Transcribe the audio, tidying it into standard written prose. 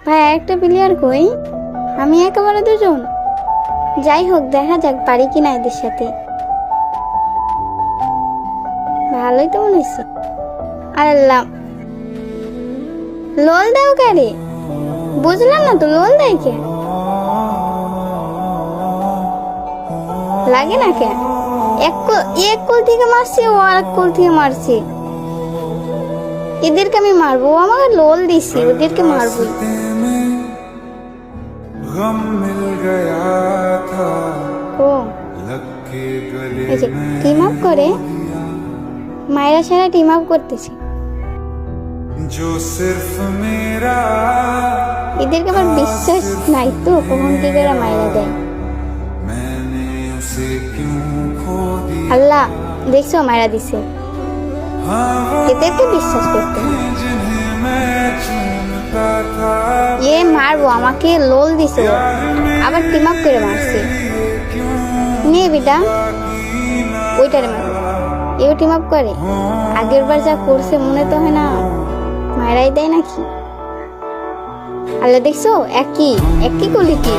ভাই একটা প্লেয়ার কই? আমি একেবারে দুজন। যাই হোক, দেখা যাক পারি কিনা এদের সাথে। ভালোই তো মনে হচ্ছে। আল্লাহ, লোল দাও কারে? বুঝলাম না তো, লোল দেয় কে? লাগে না কে? এক কোল থেকে মারছে, ও আর এক কোল থেকে মারছে। এদেরকে আমি মারবো, ও আমাকে লোল দিছে, ওদেরকে মারবো। ও এই যে টিম আপ করে, মায়েরা সারা টিম আপ করতেছে। এদেরকে আমার বিশ্বাস নাই তো, কখন কি করে মায়েরা দেয়। আল্লাহ, দেখছো মায়েরা দিছে। এদেরকে বিশ্বাস করতে এ মারবো, আমাকে লোল দিছে, আবার টিম আপ করে মারছে। নিয়ে বিটা ওইটারে মারবো, এও টিম আপ করে। আগের বার যা করছে মনে তো হয় না, মায়েরাই দেয় নাকি? আল্লাহ, দেখছো একই করলি কি?